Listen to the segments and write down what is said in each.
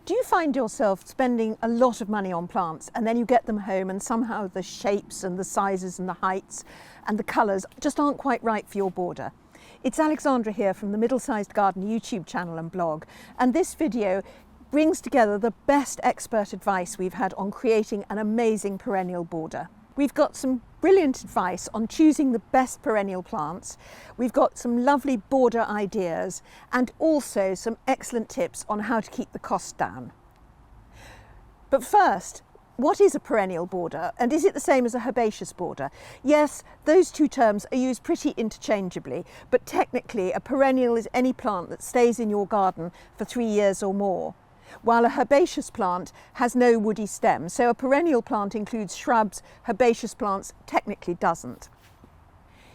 Do you find yourself spending a lot of money on plants and then you get them home and somehow the shapes and the sizes and the heights and the colours just aren't quite right for your border? It's Alexandra here from the Middlesized Garden YouTube channel and blog, and this video brings together the best expert advice we've had on creating an amazing perennial border. We've got some brilliant advice on choosing the best perennial plants. We've got some lovely border ideas and also some excellent tips on how to keep the cost down. But first, what is a perennial border, and is it the same as a herbaceous border? Yes, those two terms are used pretty interchangeably, but technically a perennial is any plant that stays in your garden for 3 years or more, while a herbaceous plant has no woody stem. So a perennial plant includes shrubs, herbaceous plants technically doesn't.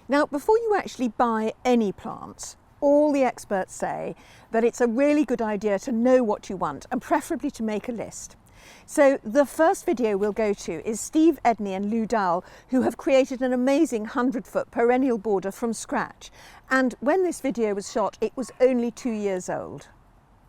Now, before you actually buy any plants, all the experts say that it's a really good idea to know what you want and preferably to make a list. So the first video we'll go to is Steve Edney and Louise Dowle, who have created an amazing 100-foot perennial border from scratch. And when this video was shot, it was only 2 years old.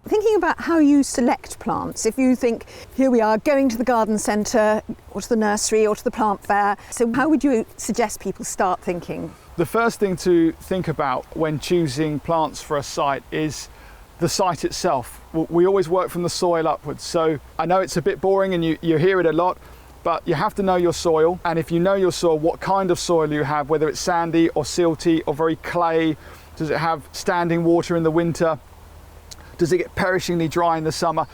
Thinking about how you select plants, if you think, here we are, going to the garden centre or to the nursery or to the plant fair, so how would you suggest people start thinking? The first thing to think about when choosing plants for a site is the site itself. We always work from the soil upwards, so I know it's a bit boring and you hear it a lot, but you have to know your soil, and if you know your soil, what kind of soil you have, whether it's sandy or silty or very clay, does it have standing water in the winter? Does it get perishingly dry in the summer?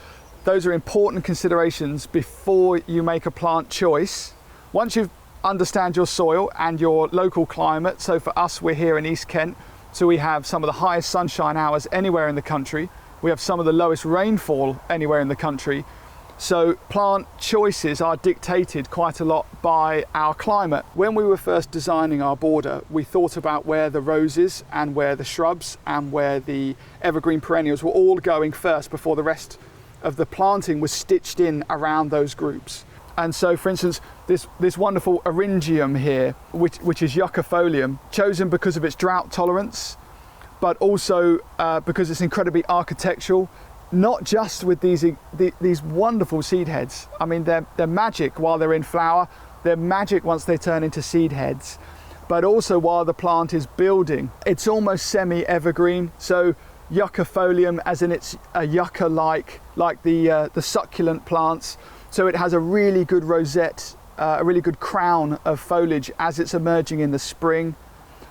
Those are important considerations before you make a plant choice. Once you understand your soil and your local climate, so for us, we're here in East Kent, so we have some of the highest sunshine hours anywhere in the country. We have some of the lowest rainfall anywhere in the country. So plant choices are dictated quite a lot by our climate. When we were first designing our border, we thought about where the roses and where the shrubs and where the evergreen perennials were all going first before the rest of the planting was stitched in around those groups. And so, for instance, this wonderful eryngium here, which is Yucca folium, chosen because of its drought tolerance, but also because it's incredibly architectural. Not just with these wonderful seed heads. I mean, they're magic while they're in flower, they're magic once they turn into seed heads, but also while the plant is building. It's almost semi-evergreen, so yucca folium, as in it's a yucca-like, like the succulent plants, so it has a really good rosette, a really good crown of foliage as it's emerging in the spring.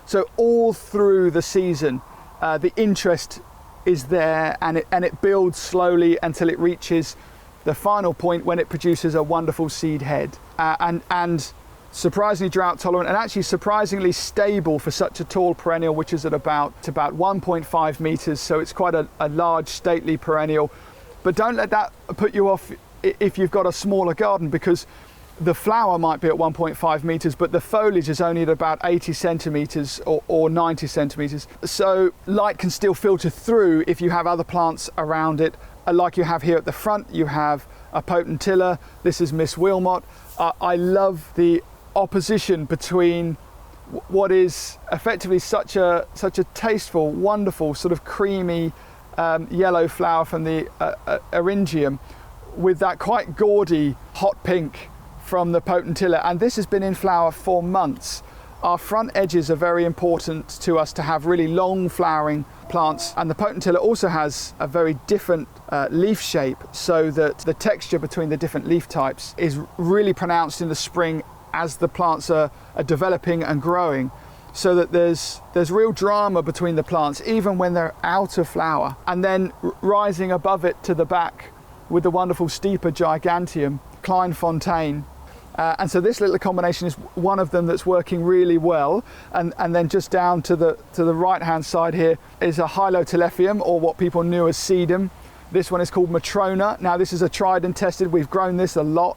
So all through the season, the interest is there, and it builds slowly until it reaches the final point when it produces a wonderful seed head, and surprisingly drought tolerant and actually surprisingly stable for such a tall perennial, which is at about 1.5 meters, so it's quite a large stately perennial. But don't let that put you off if you've got a smaller garden, because the flower might be at 1.5 meters, but the foliage is only at about 80 centimeters or 90 centimeters. So light can still filter through if you have other plants around it. Like you have here at the front, you have a potentilla. This is Miss Wilmot. I love the opposition between what is effectively such a tasteful, wonderful, sort of creamy yellow flower from the eryngium with that quite gaudy hot pink from the potentilla, and this has been in flower for months. Our front edges are very important to us to have really long flowering plants, and the potentilla also has a very different leaf shape, so that the texture between the different leaf types is really pronounced in the spring as the plants are developing and growing, so that there's real drama between the plants even when they're out of flower. And then rising above it to the back with the wonderful Steeper giganteum, Kleinfontaine. And so this little combination is one of them that's working really well. And then just down to the right hand side here is a Hylotelephium, or what people knew as sedum. This one is called Matrona. Now this is a tried and tested. We've grown this a lot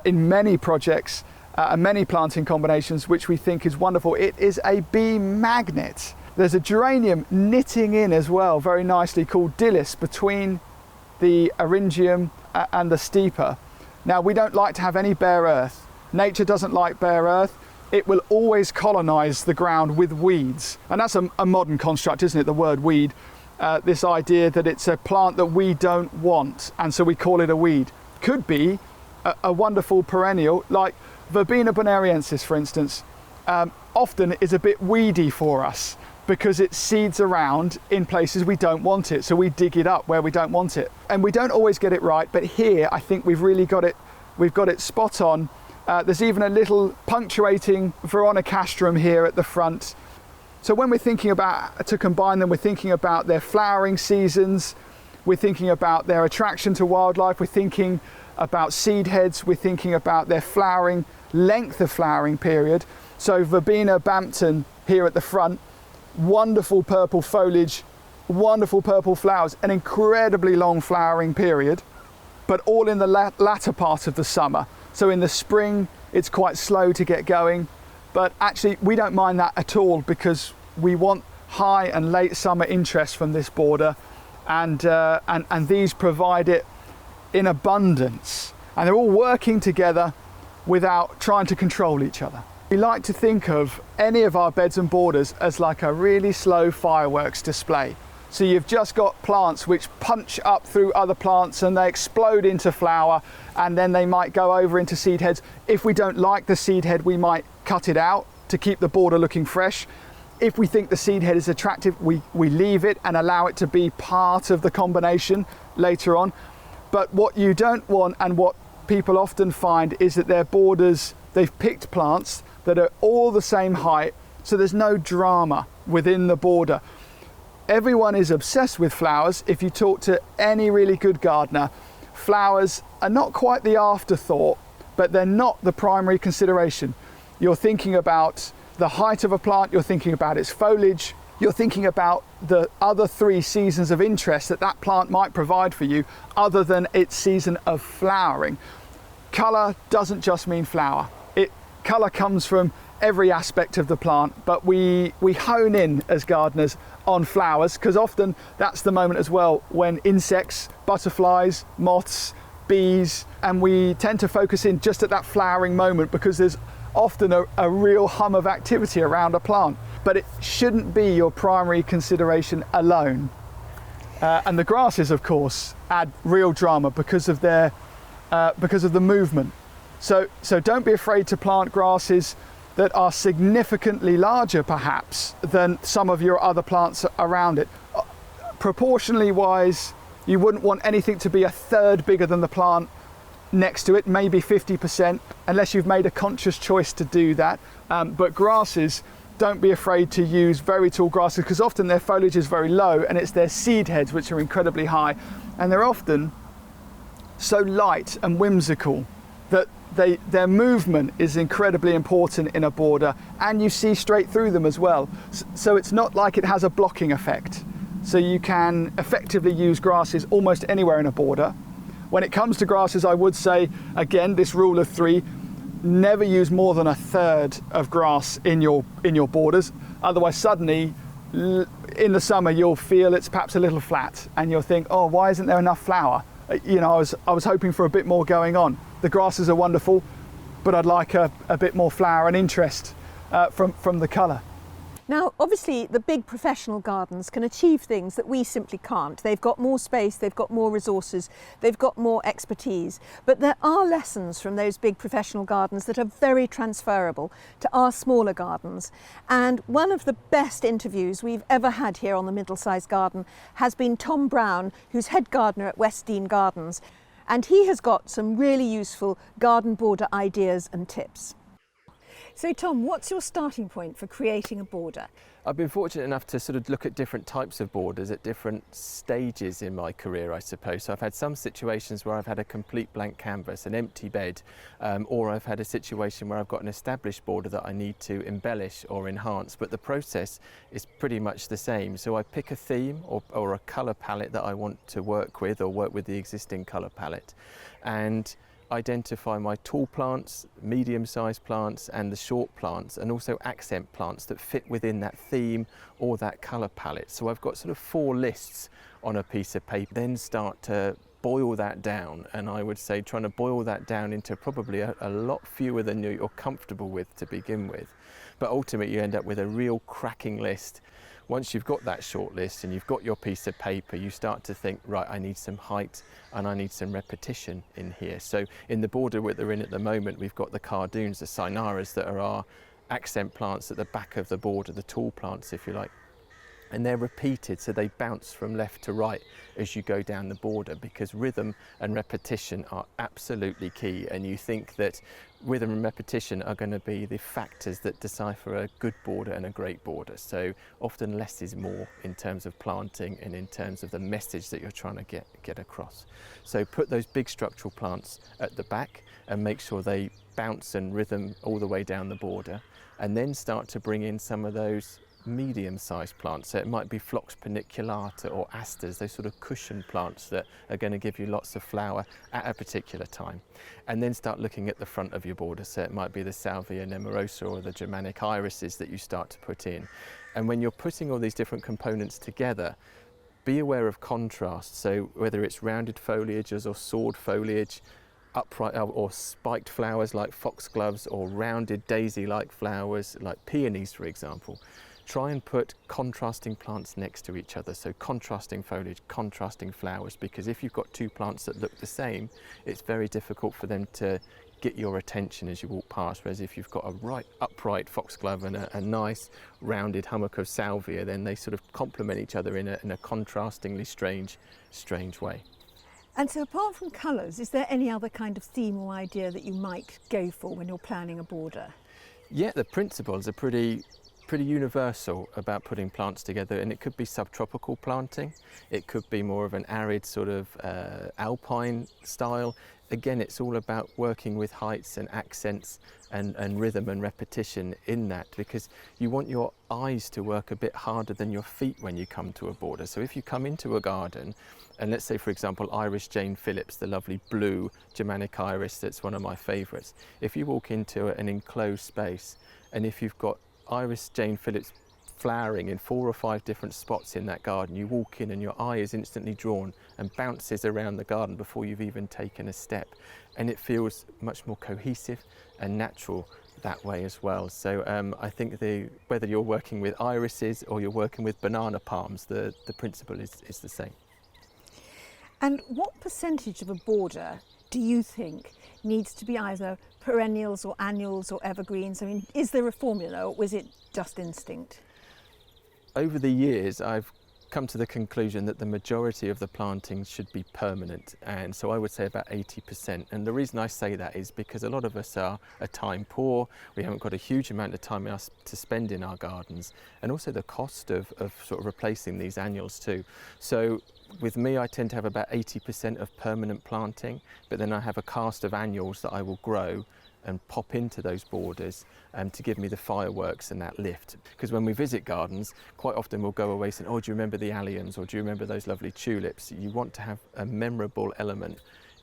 in many projects and many planting combinations, which we think is wonderful. It is a bee magnet. There's a geranium knitting in as well, very nicely, called Dilys, between the eryngium and the Steeper. Now, we don't like to have any bare earth. Nature doesn't like bare earth. It will always colonize the ground with weeds. And that's a modern construct, isn't it, the word weed? this idea that it's a plant that we don't want, and so we call it a weed. Could be a wonderful perennial like Verbena bonariensis, for instance. Often is a bit weedy for us because it seeds around in places we don't want it, so we dig it up where we don't want it, and we don't always get it right. But here I think we've really got it. We've got it spot on. There's even a little punctuating veronicastrum here at the front. So when we're thinking about to combine them, we're thinking about their flowering seasons, we're thinking about their attraction to wildlife, we're thinking about seed heads, we're thinking about their flowering, length of flowering period. So Verbena Bampton here at the front, wonderful purple foliage, wonderful purple flowers, an incredibly long flowering period, but all in the latter part of the summer. So in the spring, it's quite slow to get going, but actually we don't mind that at all because we want high and late summer interest from this border, and these provide it in abundance, and they're all working together without trying to control each other. We like to think of any of our beds and borders as like a really slow fireworks display. So you've just got plants which punch up through other plants and they explode into flower, and then they might go over into seed heads. If we don't like the seed head, we might cut it out to keep the border looking fresh. If we think the seed head is attractive, we leave it and allow it to be part of the combination later on. But what you don't want, and what people often find, is that their borders, they've picked plants that are all the same height, so there's no drama within the border. Everyone is obsessed with flowers. If you talk to any really good gardener, flowers are not quite the afterthought, but they're not the primary consideration. You're thinking about the height of a plant, you're thinking about its foliage, you're thinking about the other 3 seasons of interest that that plant might provide for you other than its season of flowering. Colour doesn't just mean flower. Colour comes from every aspect of the plant, but we hone in as gardeners on flowers because often that's the moment as well when insects, butterflies, moths, bees, and we tend to focus in just at that flowering moment because there's often a real hum of activity around a plant. But it shouldn't be your primary consideration alone. And the grasses, of course, add real drama because of the movement. So don't be afraid to plant grasses that are significantly larger perhaps than some of your other plants around it. Proportionally wise, you wouldn't want anything to be a third bigger than the plant next to it, maybe 50%, unless you've made a conscious choice to do that. But grasses, don't be afraid to use very tall grasses because often their foliage is very low and it's their seed heads which are incredibly high, and they're often so light and whimsical that their movement is incredibly important in a border, and you see straight through them as well. So it's not like it has a blocking effect. So you can effectively use grasses almost anywhere in a border. When it comes to grasses, I would say, again, this rule of 3, never use more than a third of grass in your borders. Otherwise, suddenly, in the summer, you'll feel it's perhaps a little flat, and you'll think, oh, why isn't there enough flower? You know, I was hoping for a bit more going on. The grasses are wonderful, but I'd like a bit more flower and interest from the colour. Now, obviously, the big professional gardens can achieve things that we simply can't. They've got more space, they've got more resources, they've got more expertise. But there are lessons from those big professional gardens that are very transferable to our smaller gardens. And one of the best interviews we've ever had here on the Middlesized Garden has been Tom Brown, who's head gardener at West Dean Gardens. And he has got some really useful garden border ideas and tips. So Tom, what's your starting point for creating a border? I've been fortunate enough to sort of look at different types of borders at different stages in my career, I suppose. So I've had some situations where I've had a complete blank canvas, an empty bed, or I've had a situation where I've got an established border that I need to embellish or enhance, but the process is pretty much the same. So I pick a theme or a colour palette that I want to work with, or work with the existing colour palette, and identify my tall plants, medium-sized plants and the short plants, and also accent plants that fit within that theme or that colour palette. So I've got sort of 4 lists on a piece of paper, then start to boil that down, and I would say trying to boil that down into probably a lot fewer than you're comfortable with to begin with. But ultimately you end up with a real cracking list once you've got that short list and you've got your piece of paper, you start to think, right, I need some height and I need some repetition in here. So in the border that we're in at the moment, we've got the cardoons, the cynaras, that are our accent plants at the back of the border, the tall plants, if you like. And they're repeated, so they bounce from left to right as you go down the border, because rhythm and repetition are absolutely key. And you think that rhythm and repetition are going to be the factors that decipher a good border and a great border. So often less is more in terms of planting and in terms of the message that you're trying to get across. So put those big structural plants at the back and make sure they bounce and rhythm all the way down the border, and then start to bring in some of those medium-sized plants. So it might be Phlox paniculata or asters, those sort of cushion plants that are going to give you lots of flower at a particular time. And then start looking at the front of your border. So it might be the Salvia nemorosa or the Germanic irises that you start to put in. And when you're putting all these different components together, be aware of contrast. So whether it's rounded foliages or sword foliage, upright or spiked flowers like foxgloves, or rounded daisy-like flowers like peonies, for example. Try and put contrasting plants next to each other, so contrasting foliage, contrasting flowers, because if you've got two plants that look the same, it's very difficult for them to get your attention as you walk past. Whereas if you've got a right upright foxglove and a nice rounded hummock of salvia, then they sort of complement each other in a contrastingly strange way. And so apart from colours, is there any other kind of theme or idea that you might go for when you're planning a border? Yeah, the principles are pretty universal about putting plants together, and it could be subtropical planting, it could be more of an arid sort of alpine style. Again, it's all about working with heights and accents and rhythm and repetition in that, because you want your eyes to work a bit harder than your feet when you come to a border. So if you come into a garden, and let's say for example Iris Jane Phillips, the lovely blue Germanic iris that's one of my favourites, if you walk into an enclosed space and if you've got Iris Jane Phillips flowering in 4 or 5 different spots in that garden, you walk in and your eye is instantly drawn and bounces around the garden before you've even taken a step, and it feels much more cohesive and natural that way as well. So I think whether you're working with irises or you're working with banana palms, the principle is the same. And what percentage of a border do you think needs to be either perennials or annuals or evergreens? I mean, is there a formula, or was it just instinct? Over the years, I've come to the conclusion that the majority of the planting should be permanent, and so I would say about 80%. And the reason I say that is because a lot of us are time poor, we haven't got a huge amount of time to spend in our gardens, and also the cost of sort of replacing these annuals too. So with me, I tend to have about 80% of permanent planting, but then I have a cast of annuals that I will grow and pop into those borders to give me the fireworks and that lift. Because when we visit gardens, quite often we'll go away saying, oh, do you remember the alliums, or do you remember those lovely tulips? You want to have a memorable element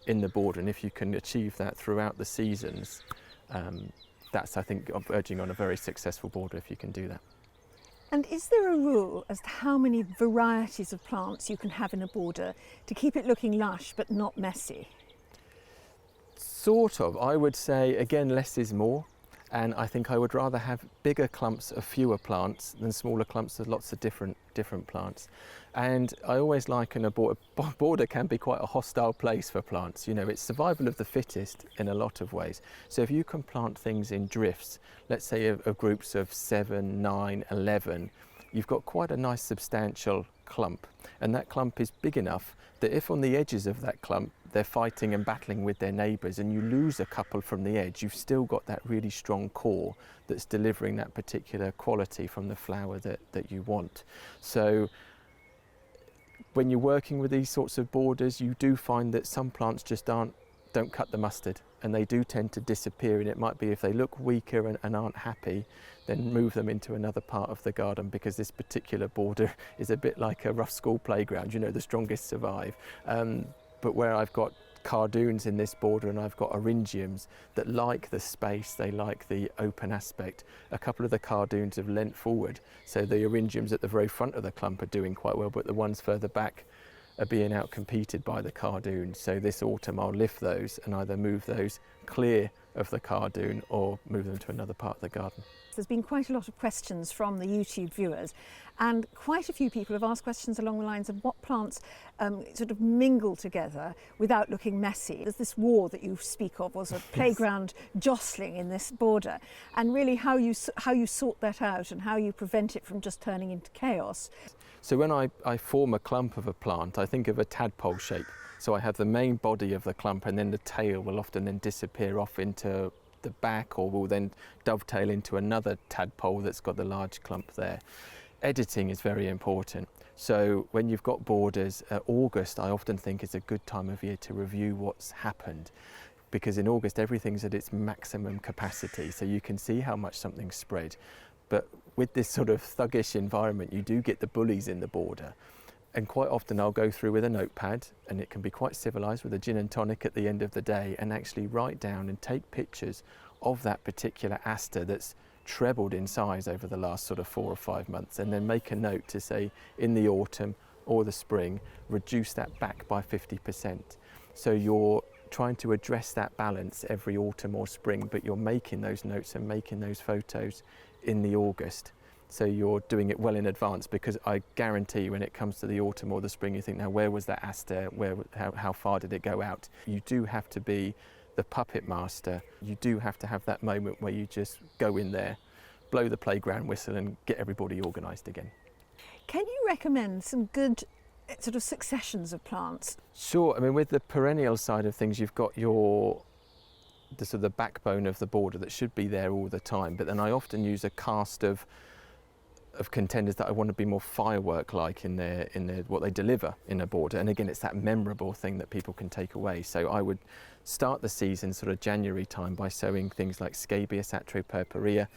in the border, and if you can achieve that throughout the seasons, that's, I think, verging on a very successful border if you can do that. And is there a rule as to how many varieties of plants you can have in a border to keep it looking lush but not messy? Sort of. I would say, again, less is more. And I think I would rather have bigger clumps of fewer plants than smaller clumps of lots of different plants. And I always liken a border can be quite a hostile place for plants. You know, it's survival of the fittest in a lot of ways. So if you can plant things in drifts, let's say of groups of 7, 9, 11, you've got quite a nice substantial clump. And that clump is big enough that if on the edges of that clump they're fighting and battling with their neighbours and you lose a couple from the edge, you've still got that really strong core that's delivering that particular quality from the flower that you want. So when you're working with these sorts of borders, you do find that some plants just don't cut the mustard, and they do tend to disappear. And it might be if they look weaker and aren't happy, then move them into another part of the garden, because this particular border is a bit like a rough school playground. You know, the strongest survive. But where I've got cardoons in this border and I've got orangiums that like the space, they like the open aspect. A couple of the cardoons have leant forward, so the orangiums at the very front of the clump are doing quite well, but the ones further back are being outcompeted by the cardoons. So this autumn I'll lift those and either move those clear of the cardoon or move them to another part of the garden. There's been quite a lot of questions from the YouTube viewers, and quite a few people have asked questions along the lines of what plants sort of mingle together without looking messy. There's this war that you speak of, was a playground jostling in this border, and really how you sort that out and how you prevent it from just turning into chaos. So when I form a clump of a plant, I think of a tadpole shape. So I have the main body of the clump, and then the tail will often then disappear off into the back, or will then dovetail into another tadpole that's got the large clump there. Editing is very important. So when you've got borders, August I often think is a good time of year to review what's happened, because in August everything's at its maximum capacity, so you can see how much something's spread. But with this sort of thuggish environment, you do get the bullies in the border. And quite often I'll go through with a notepad, and it can be quite civilised with a gin and tonic at the end of the day, and actually write down and take pictures of that particular aster that's trebled in size over the last sort of 4 or 5 months, and then make a note to say in the autumn or the spring, reduce that back by 50%. So you're trying to address that balance every autumn or spring, but you're making those notes and making those photos in the August. So you're doing it well in advance, because I guarantee when it comes to the autumn or the spring, you think, now where was that aster? How far did it go out? You do have to be the puppet master. You do have to have that moment where you just go in there, blow the playground whistle and get everybody organised again. Can you recommend some good sort of successions of plants? Sure. I mean, with the perennial side of things, you've got the sort of the backbone of the border that should be there all the time, but then I often use a cast of contenders that I want to be more firework-like in their what they deliver in a border. And again, it's that memorable thing that people can take away. So I would start the season sort of January time by sowing things like Scabious atropurpurea,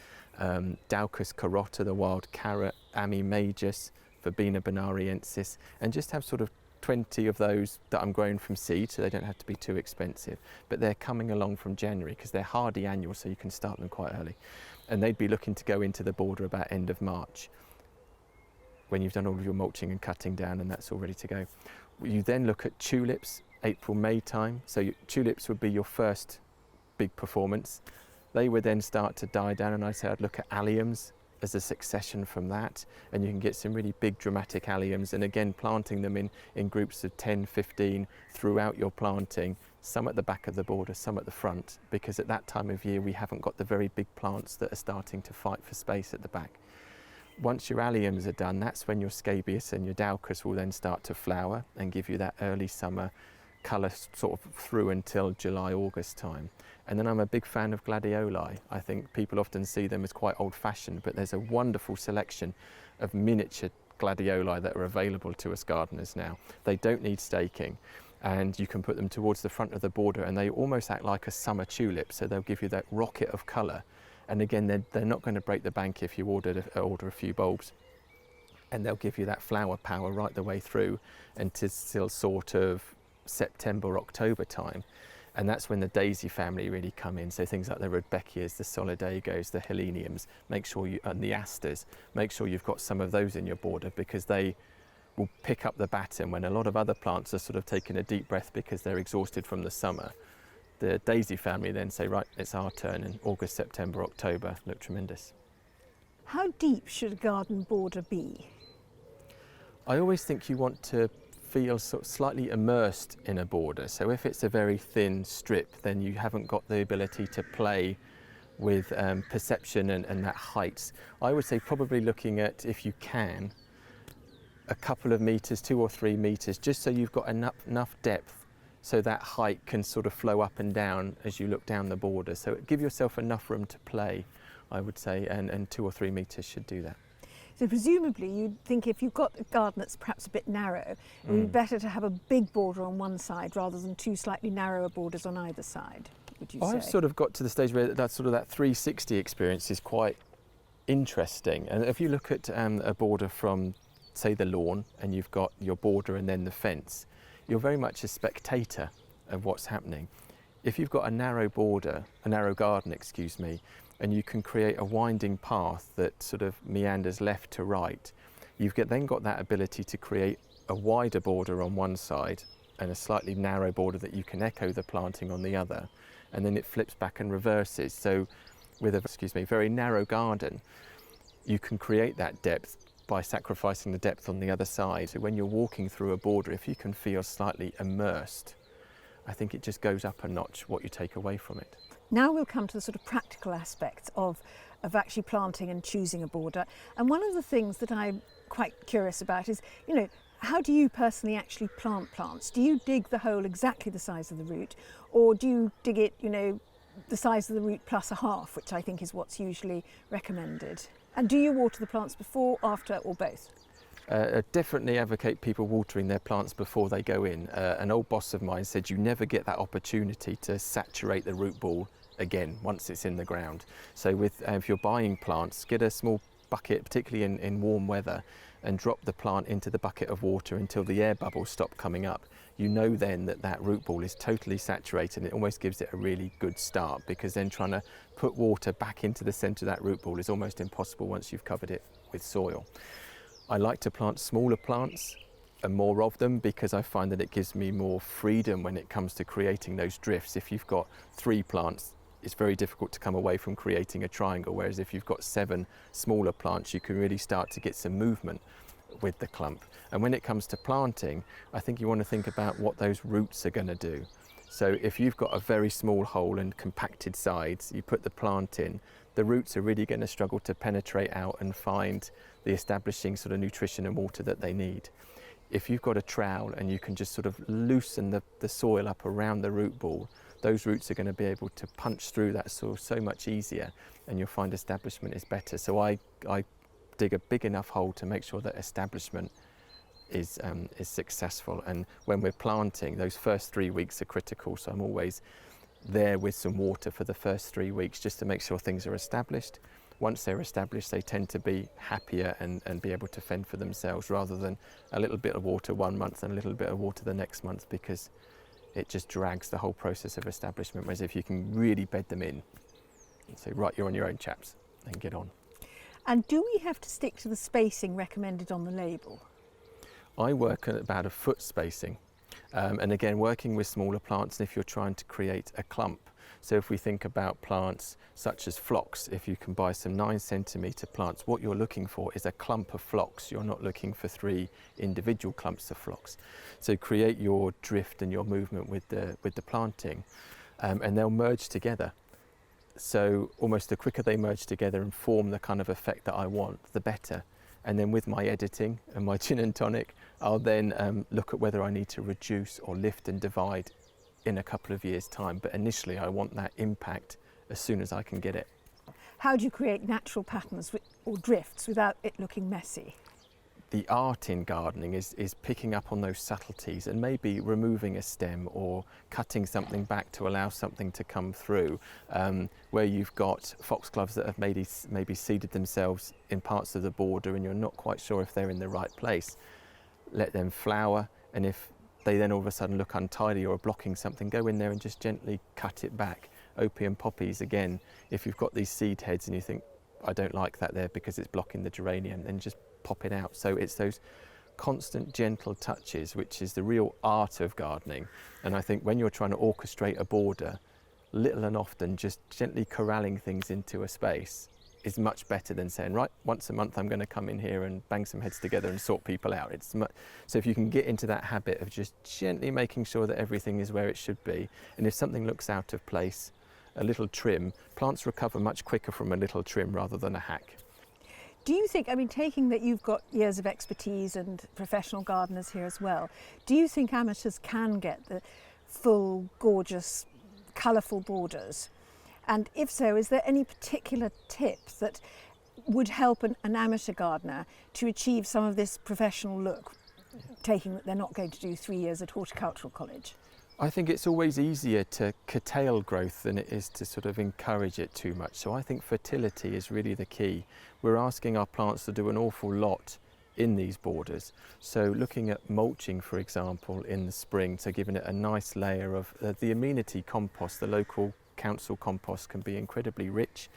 Daucus carota, the wild carrot, Ami majus, Verbena bonariensis, and just have sort of 20 of those that I'm growing from seed, so they don't have to be too expensive. But they're coming along from January because they're hardy annuals, so you can start them quite early. And they'd be looking to go into the border about end of March, when you've done all of your mulching and cutting down and that's all ready to go. You then look at tulips, April, May time. So tulips would be your first big performance. They would then start to die down, and I'd say I'd look at alliums as a succession from that, and you can get some really big dramatic alliums, and again planting them in groups of 10, 15 throughout your planting, some at the back of the border, some at the front, because at that time of year we haven't got the very big plants that are starting to fight for space at the back. Once your alliums are done, that's when your Scabious and your Daucus will then start to flower and give you that early summer colour sort of through until July, August time. And then I'm a big fan of gladioli. I think people often see them as quite old-fashioned, but there's a wonderful selection of miniature gladioli that are available to us gardeners now. They don't need staking, and you can put them towards the front of the border, and they almost act like a summer tulip, so they'll give you that rocket of colour. And again, they're not going to break the bank if you order a few bulbs, and they'll give you that flower power right the way through until sort of September, October time. And that's when the daisy family really come in. So things like the Rudbeckias, the Solidagos, the Heleniums, and the asters, make sure you've got some of those in your border, because they will pick up the baton when a lot of other plants are sort of taking a deep breath because they're exhausted from the summer. The daisy family then say, right, it's our turn, and August, September, October look tremendous. How deep should a garden border be? I always think you want to feel sort of slightly immersed in a border. So if it's a very thin strip, then you haven't got the ability to play with perception and that height. I would say probably looking at, if you can, a couple of metres, 2 or 3 metres, just so you've got enough depth so that height can sort of flow up and down as you look down the border. So give yourself enough room to play, I would say, and 2 or 3 metres should do that. So presumably you'd think if you've got a garden that's perhaps a bit narrow, it would be better to have a big border on one side rather than 2 slightly narrower borders on either side, would you say? I've sort of got to the stage where that 360 experience is quite interesting. And if you look at a border from, say, the lawn, and you've got your border and then the fence, you're very much a spectator of what's happening. If you've got a narrow border, a narrow garden, excuse me, and you can create a winding path that sort of meanders left to right, you've then got that ability to create a wider border on one side and a slightly narrow border that you can echo the planting on the other, and then it flips back and reverses. So with a very narrow garden, you can create that depth by sacrificing the depth on the other side. So when you're walking through a border, if you can feel slightly immersed, I think it just goes up a notch what you take away from it. Now we'll come to the sort of practical aspects of actually planting and choosing a border. And one of the things that I'm quite curious about is, you know, how do you personally actually plant plants? Do you dig the hole exactly the size of the root, or do you dig it, you know, the size of the root plus a half, which I think is what's usually recommended? And do you water the plants before, after, or both? I definitely advocate people watering their plants before they go in. An old boss of mine said you never get that opportunity to saturate the root ball again once it's in the ground. So if you're buying plants, get a small bucket, particularly in warm weather, and drop the plant into the bucket of water until the air bubbles stop coming up. You know then that root ball is totally saturated, and it almost gives it a really good start, because then trying to put water back into the centre of that root ball is almost impossible once you've covered it with soil. I like to plant smaller plants and more of them, because I find that it gives me more freedom when it comes to creating those drifts. If you've got 3 plants, it's very difficult to come away from creating a triangle, whereas if you've got 7 smaller plants, you can really start to get some movement with the clump. And when it comes to planting, I think you want to think about what those roots are going to do. So if you've got a very small hole and compacted sides, you put the plant in, the roots are really going to struggle to penetrate out and find the establishing sort of nutrition and water that they need. If you've got a trowel and you can just sort of loosen the soil up around the root ball, those roots are going to be able to punch through that soil so much easier, and you'll find establishment is better. So I dig a big enough hole to make sure that establishment is successful. And when we're planting, those first 3 weeks are critical, so I'm always there with some water for the first 3 weeks just to make sure things are established. Once they're established, they tend to be happier and be able to fend for themselves, rather than a little bit of water one month and a little bit of water the next month, because it just drags the whole process of establishment. Whereas if you can really bed them in and say, right, you're on your own, chaps, and get on. And do we have to stick to the spacing recommended on the label? I work at about a foot spacing. And again, working with smaller plants, and if you're trying to create a clump. So if we think about plants such as phlox, if you can buy some 9cm plants, what you're looking for is a clump of phlox. You're not looking for 3 individual clumps of phlox. So create your drift and your movement with the planting, and they'll merge together. So almost the quicker they merge together and form the kind of effect that I want, the better. And then with my editing and my gin and tonic, I'll then look at whether I need to reduce or lift and divide in a couple of years' time. But initially I want that impact as soon as I can get it. How do you create natural patterns or drifts without it looking messy? The art in gardening is picking up on those subtleties and maybe removing a stem or cutting something back to allow something to come through. Where you've got foxgloves that have maybe seeded themselves in parts of the border and you're not quite sure if they're in the right place, let them flower, and if they then all of a sudden look untidy or are blocking something, go in there and just gently cut it back. Opium poppies, again, if you've got these seed heads and you think, I don't like that there because it's blocking the geranium, then just pop it out. So it's those constant gentle touches which is the real art of gardening. And I think when you're trying to orchestrate a border, little and often just gently corralling things into a space is much better than saying, right, once a month I'm going to come in here and bang some heads together and sort people out. So if you can get into that habit of just gently making sure that everything is where it should be, and if something looks out of place, a little trim, plants recover much quicker from a little trim rather than a hack. Do you think, I mean, taking that you've got years of expertise and professional gardeners here as well, do you think amateurs can get the full, gorgeous, colourful borders? And if so, is there any particular tip that would help an amateur gardener to achieve some of this professional look, taking that they're not going to do 3 years at horticultural college? I think it's always easier to curtail growth than it is to sort of encourage it too much. So I think fertility is really the key. We're asking our plants to do an awful lot in these borders. So looking at mulching, for example, in the spring, so giving it a nice layer of the amenity compost, the local council compost can be incredibly rich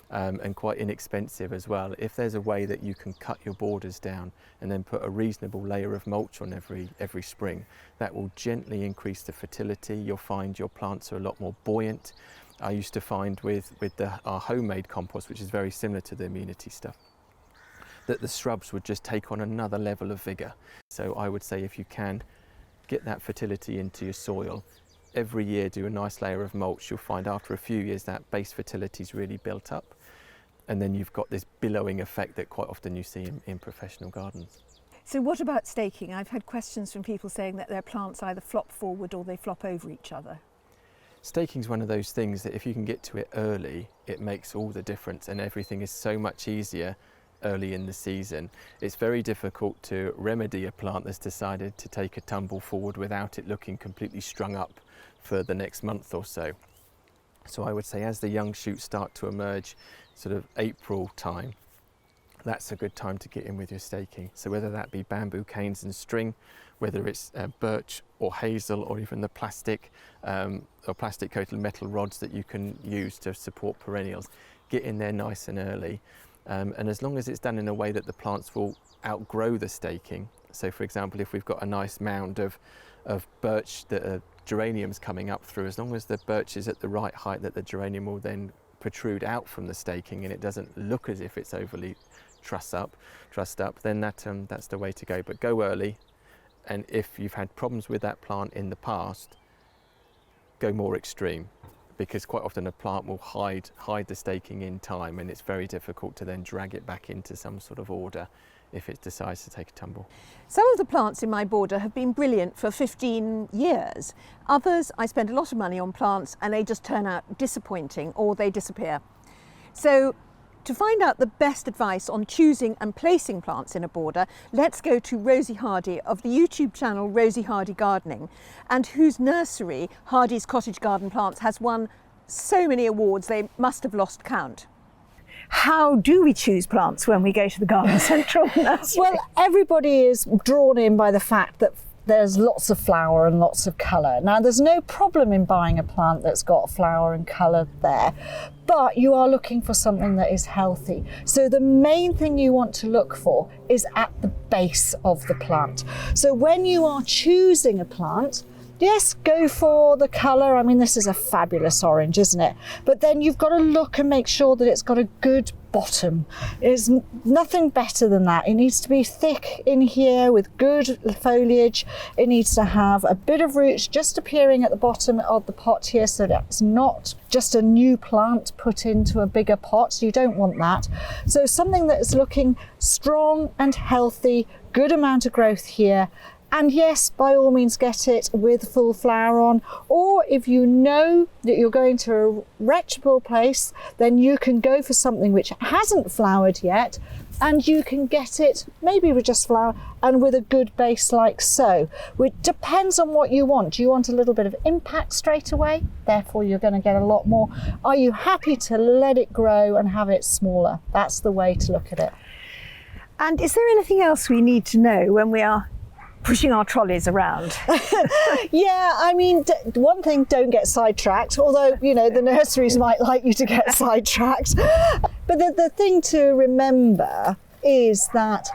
and quite inexpensive as well. If there's a way that you can cut your borders down and then put a reasonable layer of mulch on every spring, that will gently increase the fertility. You'll find your plants are a lot more buoyant. I used to find with our homemade compost, which is very similar to the amenity stuff, that the shrubs would just take on another level of vigour. So I would say if you can get that fertility into your soil, every year do a nice layer of mulch, you'll find after a few years that base fertility is really built up, and then you've got this billowing effect that quite often you see in professional gardens. So what about staking? I've had questions from people saying that their plants either flop forward or they flop over each other. Staking is one of those things that if you can get to it early, it makes all the difference, and everything is so much easier early in the season. It's very difficult to remedy a plant that's decided to take a tumble forward without it looking completely strung up for the next month or so. So I would say as the young shoots start to emerge, sort of April time, that's a good time to get in with your staking. So whether that be bamboo canes and string, whether it's birch or hazel, or even the plastic or plastic coated metal rods that you can use to support perennials, get in there nice and early. And as long as it's done in a way that the plants will outgrow the staking. So for example, if we've got a nice mound of birch that are geraniums coming up through, as long as the birch is at the right height that the geranium will then protrude out from the staking and it doesn't look as if it's overly trussed up, then that's the way to go. But go early, and if you've had problems with that plant in the past, go more extreme, because quite often a plant will hide the staking in time, and it's very difficult to then drag it back into some sort of order if it decides to take a tumble. Some of the plants in my border have been brilliant for 15 years. Others, I spend a lot of money on plants and they just turn out disappointing or they disappear. So to find out the best advice on choosing and placing plants in a border, let's go to Rosy Hardy of the YouTube channel Rosy Hardy Gardening, and whose nursery, Hardy's Cottage Garden Plants, has won so many awards they must have lost count. How do we choose plants when we go to the Garden Central nursery? Well, everybody is drawn in by the fact that there's lots of flower and lots of colour. Now, there's no problem in buying a plant that's got flower and colour there, but you are looking for something that is healthy. So the main thing you want to look for is at the base of the plant. So when you are choosing a plant, yes, go for the colour. I mean, this is a fabulous orange, isn't it? But then you've got to look and make sure that it's got a good bottom. There's nothing better than that. It needs to be thick in here with good foliage. It needs to have a bit of roots just appearing at the bottom of the pot here, so that it's not just a new plant put into a bigger pot. You don't want that. So something that is looking strong and healthy, good amount of growth here. And yes, by all means get it with full flower on, or if you know that you're going to a reputable place, then you can go for something which hasn't flowered yet, and you can get it maybe with just flower and with a good base like so. Which depends on what you want. Do you want a little bit of impact straight away? Therefore you're going to get a lot more. Are you happy to let it grow and have it smaller? That's the way to look at it. And is there anything else we need to know when we are pushing our trolleys around? Yeah, I mean, one thing, don't get sidetracked, although, you know, the nurseries might like you to get sidetracked. But the thing to remember is that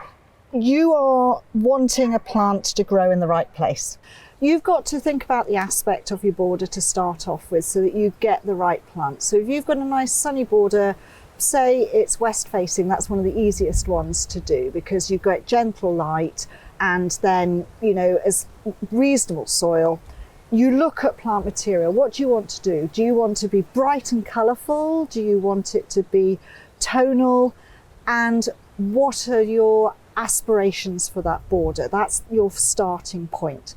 you are wanting a plant to grow in the right place. You've got to think about the aspect of your border to start off with so that you get the right plant. So if you've got a nice sunny border, say it's west facing, that's one of the easiest ones to do because you've got gentle light, and then, you know, as reasonable soil. You look at plant material. What do you want to do? Do you want to be bright and colourful? Do you want it to be tonal? And what are your aspirations for that border? That's your starting point.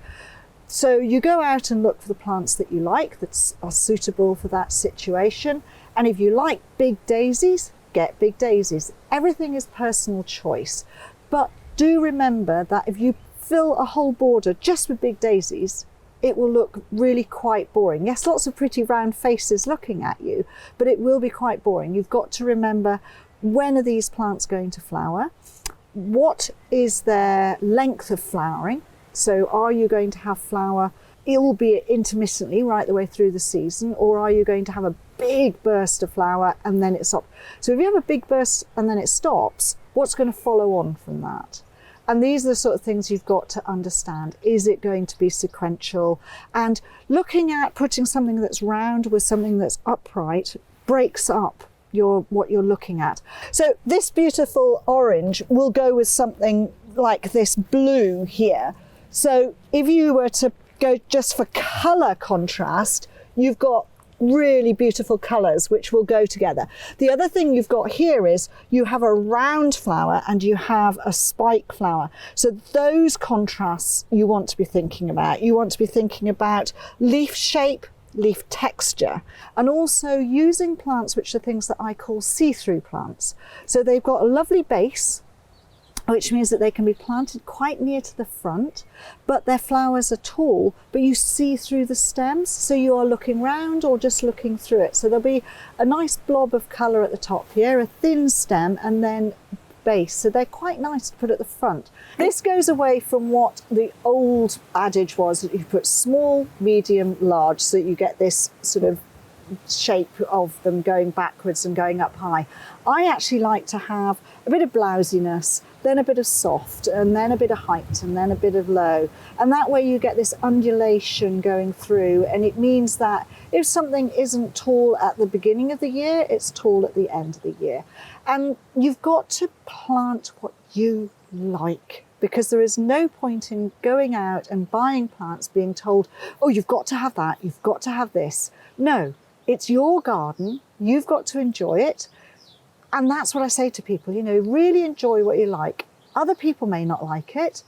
So you go out and look for the plants that you like, that are suitable for that situation. And if you like big daisies, get big daisies. Everything is personal choice. But do remember that if you fill a whole border just with big daisies, it will look really quite boring. Yes, lots of pretty round faces looking at you, but it will be quite boring. You've got to remember, when are these plants going to flower? What is their length of flowering? So are you going to have flower, albeit intermittently, right the way through the season, or are you going to have a big burst of flower and then it stops? So if you have a big burst and then it stops, what's going to follow on from that? And these are the sort of things you've got to understand. Is it going to be sequential? And looking at putting something that's round with something that's upright breaks up what you're looking at. So this beautiful orange will go with something like this blue here. So if you were to go just for colour contrast, you've got really beautiful colours which will go together. The other thing you've got here is you have a round flower and you have a spike flower. So those contrasts you want to be thinking about. You want to be thinking about leaf shape, leaf texture, and also using plants which are things that I call see-through plants. So they've got a lovely base, which means that they can be planted quite near to the front, but their flowers are tall, but you see through the stems, so you are looking round or just looking through it. So there'll be a nice blob of colour at the top here, a thin stem, and then base. So they're quite nice to put at the front. This goes away from what the old adage was, that you put small, medium, large, so that you get this sort of shape of them going backwards and going up high. I actually like to have a bit of blousiness, then a bit of soft, and then a bit of height, and then a bit of low. And that way you get this undulation going through, and it means that if something isn't tall at the beginning of the year, it's tall at the end of the year. And you've got to plant what you like, because there is no point in going out and buying plants being told, oh, you've got to have that, you've got to have this. No, it's your garden, you've got to enjoy it. And that's what I say to people, you know, really enjoy what you like. Other people may not like it,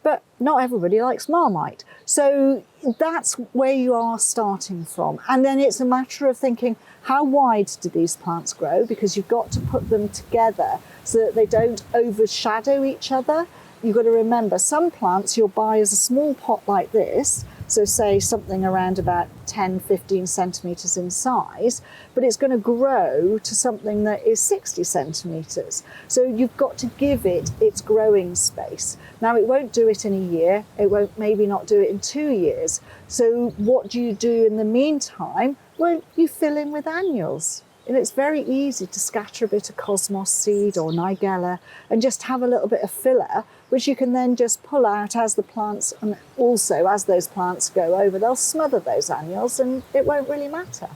but not everybody likes Marmite. So that's where you are starting from. And then it's a matter of thinking, how wide do these plants grow? Because you've got to put them together so that they don't overshadow each other. You've got to remember, some plants you'll buy as a small pot like this, so say something around about 10, 15 centimetres in size, but it's going to grow to something that is 60 centimetres. So you've got to give it its growing space. Now it won't do it in a year, it won't maybe not do it in 2 years. So what do you do in the meantime? Well, you fill in with annuals. And it's very easy to scatter a bit of cosmos seed or nigella and just have a little bit of filler, which you can then just pull out as the plants, and also as those plants go over, they'll smother those annuals and it won't really matter.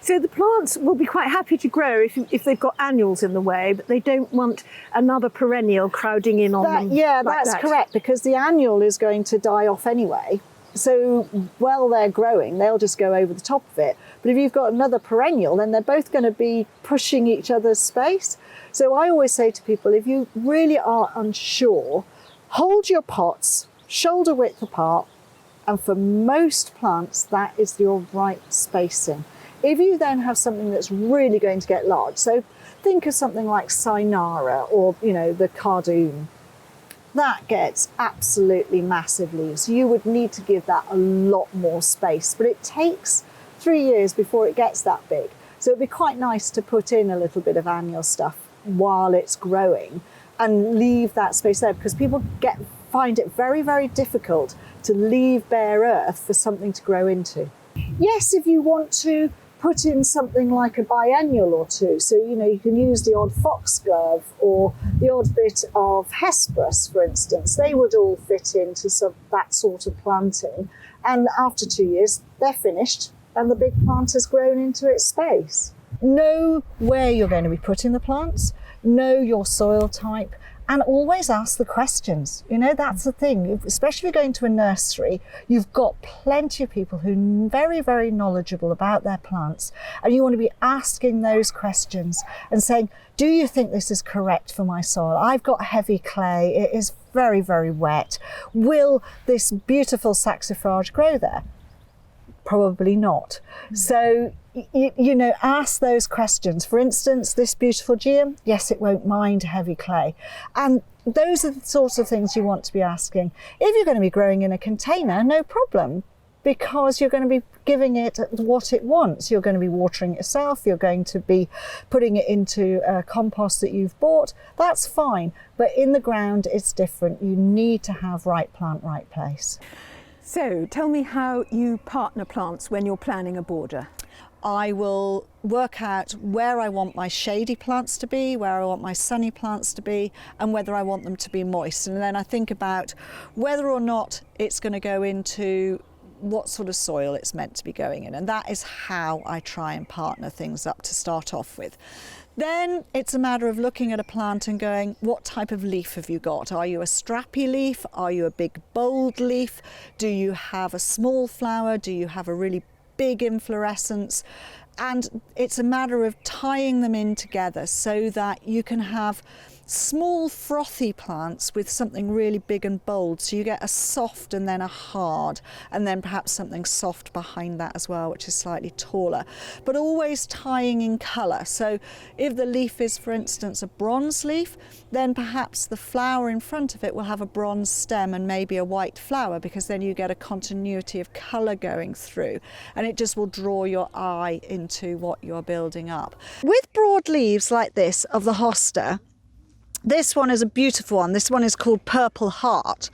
So the plants will be quite happy to grow if they've got annuals in the way, but they don't want another perennial crowding in on them. Yeah, like that's that. correct, because the annual is going to die off anyway. So while they're growing, they'll just go over the top of it. But if you've got another perennial, then they're both going to be pushing each other's space. So I always say to people, if you really are unsure, hold your pots shoulder width apart. And for most plants, that is your right spacing. If you then have something that's really going to get large, so think of something like Cynara or, you know, the cardoon, that gets absolutely massive leaves. You would need to give that a lot more space, but it takes 3 years before it gets that big. So it'd be quite nice to put in a little bit of annual stuff while it's growing and leave that space there, because people find it very, very difficult to leave bare earth for something to grow into. Yes, if you want to put in something like a biennial or two, so you know you can use the odd foxglove or the odd bit of hesperus, for instance. They would all fit into that sort of planting, and after 2 years they're finished and the big plant has grown into its space. Know where you're going to be putting the plants, know your soil type, and always ask the questions. You know, that's the thing, especially if you're going to a nursery, you've got plenty of people who are very, very knowledgeable about their plants, and you want to be asking those questions and saying, do you think this is correct for my soil? I've got heavy clay, it is very, very wet. Will this beautiful saxifrage grow there? Probably not. So, you know, ask those questions. For instance, this beautiful geum, yes, it won't mind heavy clay. And those are the sorts of things you want to be asking. If you're going to be growing in a container, no problem, because you're going to be giving it what it wants. You're going to be watering it yourself, you're going to be putting it into a compost that you've bought. That's fine, but in the ground it's different. You need to have right plant, right place. So tell me how you partner plants when you're planning a border. I will work out where I want my shady plants to be, where I want my sunny plants to be, and whether I want them to be moist. And then I think about whether or not it's going to go into what sort of soil it's meant to be going in. And that is how I try and partner things up to start off with. Then it's a matter of looking at a plant and going, what type of leaf have you got? Are you a strappy leaf? Are you a big bold leaf? Do you have a small flower? Do you have a really big inflorescence? And it's a matter of tying them in together so that you can have small frothy plants with something really big and bold, so you get a soft and then a hard, and then perhaps something soft behind that as well, which is slightly taller, but always tying in colour. So if the leaf is, for instance, a bronze leaf, then perhaps the flower in front of it will have a bronze stem and maybe a white flower, because then you get a continuity of colour going through, and it just will draw your eye into what you're building up. With broad leaves like this of the hosta, this one is a beautiful one. This one is called Purple Heart.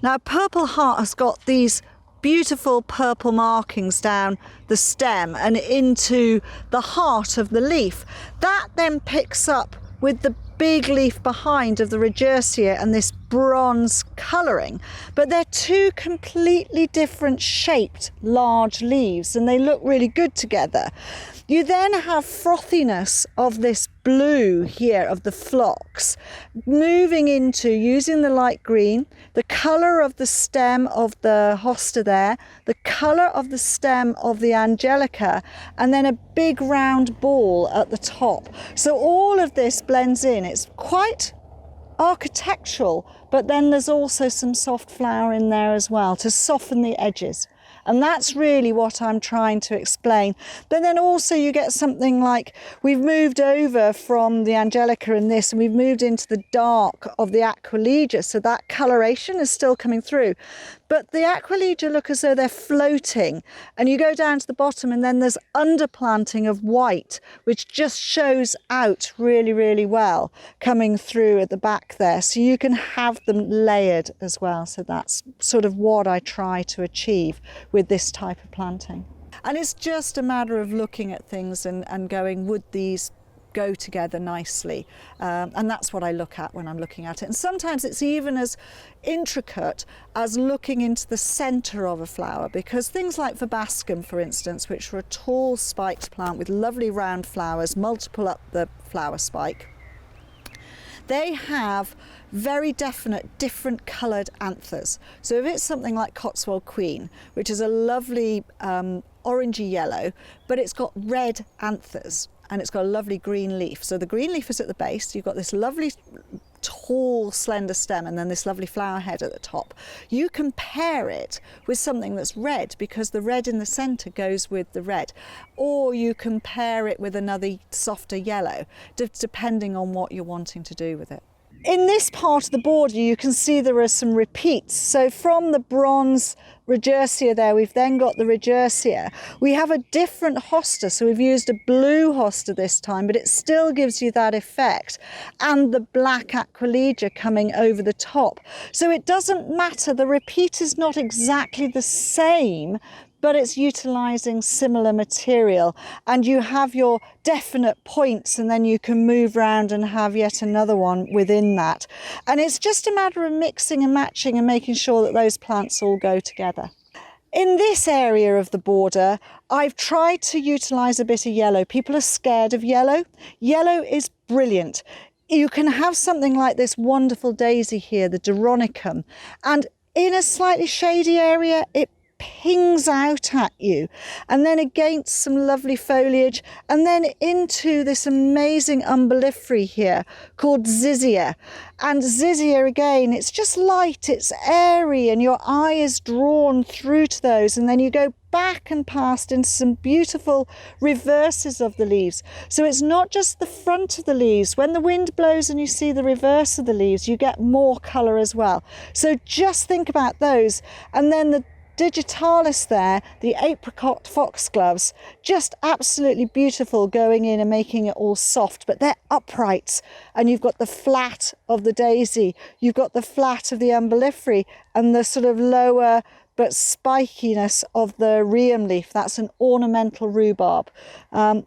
Now, Purple Heart has got these beautiful purple markings down the stem and into the heart of the leaf. That then picks up with the big leaf behind of the regersea and this bronze colouring. But they're two completely different shaped large leaves, and they look really good together. You then have frothiness of this blue here of the phlox, moving into, using the light green, the colour of the stem of the hosta there, the colour of the stem of the angelica, and then a big round ball at the top. So all of this blends in. It's quite architectural, but then there's also some soft flower in there as well to soften the edges. And that's really what I'm trying to explain. But then also you get something like, we've moved over from the angelica in this, and we've moved into the dark of the aquilegia, so that coloration is still coming through. But the aquilegia look as though they're floating, and you go down to the bottom and then there's underplanting of white, which just shows out really, really well coming through at the back there. So you can have them layered as well. So that's sort of what I try to achieve with this type of planting. And it's just a matter of looking at things and going, would these go together nicely? And that's what I look at when I'm looking at it. And sometimes it's even as intricate as looking into the centre of a flower, because things like verbascum, for instance, which are a tall spiked plant with lovely round flowers, multiple up the flower spike, they have very definite different coloured anthers. So if it's something like Cotswold Queen, which is a lovely orangey yellow, but it's got red anthers, and it's got a lovely green leaf. So the green leaf is at the base, you've got this lovely tall slender stem, and then this lovely flower head at the top. You compare it with something that's red, because the red in the centre goes with the red, or you compare it with another softer yellow, depending on what you're wanting to do with it. In this part of the border you can see there are some repeats. So from the bronze regersea there, we've then got the regersea. We have a different hosta, so we've used a blue hosta this time, but it still gives you that effect, and the black aquilegia coming over the top. So it doesn't matter, the repeat is not exactly the same, but it's utilising similar material, and you have your definite points, and then you can move around and have yet another one within that. And it's just a matter of mixing and matching and making sure that those plants all go together. In this area of the border, I've tried to utilise a bit of yellow. People are scared of yellow. Yellow is brilliant. You can have something like this wonderful daisy here, the Doronicum, and in a slightly shady area, it pings out at you, and then against some lovely foliage, and then into this amazing umbelliferae here called Zizia. And Zizia, again, it's just light, it's airy, and your eye is drawn through to those, and then you go back and past into some beautiful reverses of the leaves. So it's not just the front of the leaves. When the wind blows and you see the reverse of the leaves, you get more colour as well. So just think about those. And then the digitalis there, the apricot foxgloves, just absolutely beautiful, going in and making it all soft, but they're uprights, and you've got the flat of the daisy, you've got the flat of the umbelliferae, and the sort of lower but spikiness of the rheum leaf. That's an ornamental rhubarb.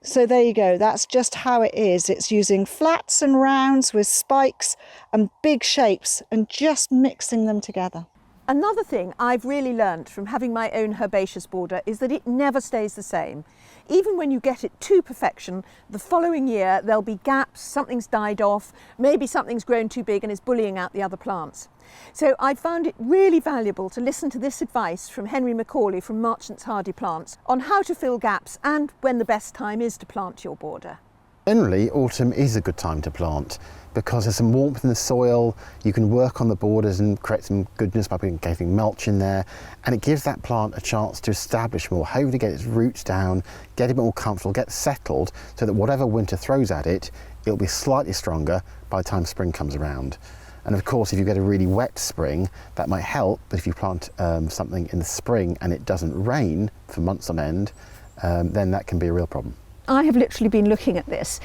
So there you go. That's just how it is. It's using flats and rounds with spikes and big shapes and just mixing them together. Another thing I've really learnt from having my own herbaceous border is that it never stays the same. Even when you get it to perfection, the following year there'll be gaps, something's died off, maybe something's grown too big and is bullying out the other plants. So I found it really valuable to listen to this advice from Henry Macaulay from Rosy Hardy Plants on how to fill gaps and when the best time is to plant your border. Generally, autumn is a good time to plant because there's some warmth in the soil, you can work on the borders and create some goodness by getting mulch in there, and it gives that plant a chance to establish more, hopefully get its roots down, get a bit more comfortable, get settled, so that whatever winter throws at it, it'll be slightly stronger by the time spring comes around. And of course, if you get a really wet spring, that might help, but if you plant something in the spring and it doesn't rain for months on end, then that can be a real problem. I have literally been looking at this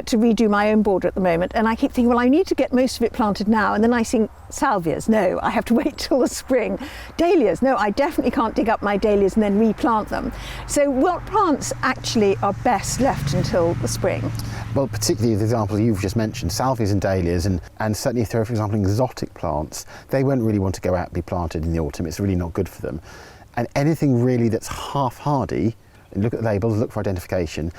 to redo my own border at the moment, and I keep thinking, well, I need to get most of it planted now, and then I think salvias, no, I have to wait till the spring. Dahlias, no, I definitely can't dig up my dahlias and then replant them. So what plants actually are best left until the spring? Well, particularly the examples you've just mentioned, salvias and dahlias, and certainly if they're, for example, exotic plants, they won't really want to go out and be planted in the autumn. It's really not good for them. And anything really that's half hardy, look at the labels, look for identification,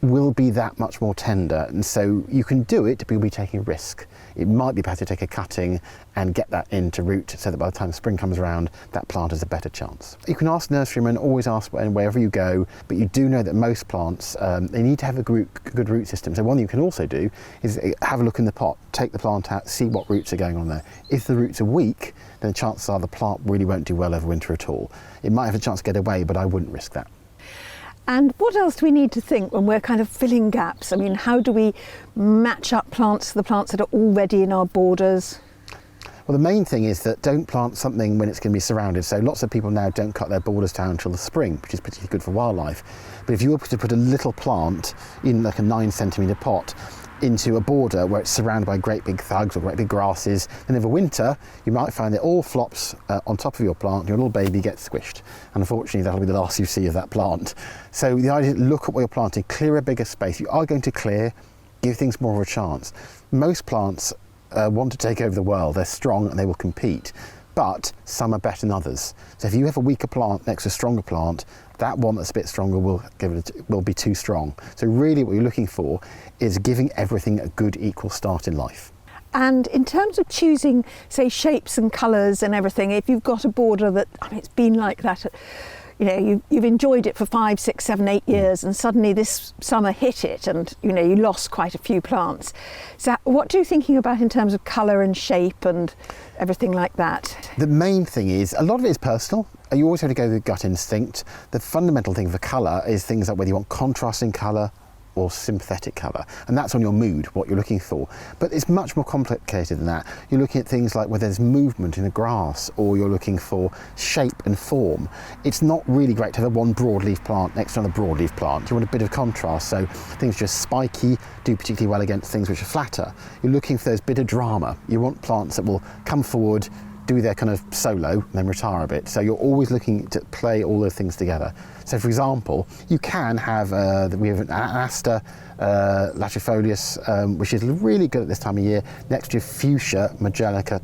will be that much more tender, and so you can do it, but you'll be taking a risk. It might be better to take a cutting and get that into root so that by the time spring comes around, that plant has a better chance. You can ask nurserymen, always ask wherever you go, but you do know that most plants, they need to have a good root system. So one thing you can also do is have a look in the pot, take the plant out, see what roots are going on there. If the roots are weak, then chances are the plant really won't do well over winter at all. It might have a chance to get away, but I wouldn't risk that. And what else do we need to think when we're kind of filling gaps? I mean, how do we match up plants to the plants that are already in our borders? Well, the main thing is that don't plant something when it's going to be surrounded. So lots of people now don't cut their borders down until the spring, which is particularly good for wildlife. But if you were to put a little plant in like a 9 centimetre pot into a border where it's surrounded by great big thugs or great big grasses, then over winter you might find it all flops on top of your plant, your little baby gets squished, and unfortunately that'll be the last you see of that plant. So the idea is look at what you're planting, clear a bigger space. You are going to clear, give things more of a chance. Most plants want to take over the world, they're strong and they will compete, but some are better than others. So if you have a weaker plant next to a stronger plant, that one that's a bit stronger will be too strong. So really what you're looking for is giving everything a good equal start in life. And in terms of choosing, say, shapes and colours and everything, if you've got a border that, I mean, it's been like that, you know, you've enjoyed it for 5, 6, 7, 8 years, and suddenly this summer hit it and, you know, you lost quite a few plants. So what are you thinking about in terms of colour and shape and everything like that? The main thing is, a lot of it is personal. You always have to go with gut instinct. The fundamental thing for colour is things like whether you want contrasting colour or sympathetic colour, and that's on your mood, what you're looking for. But it's much more complicated than that. You're looking at things like whether there's movement in the grass, or you're looking for shape and form. It's not really great to have one broadleaf plant next to another broadleaf plant. You want a bit of contrast, so things just spiky do particularly well against things which are flatter. You're looking for those bit of drama. You want plants that will come forward, do their kind of solo, and then retire a bit. So you're always looking to play all those things together. So for example, you can have, we have an aster latifolius, which is really good at this time of year, next to fuchsia magelica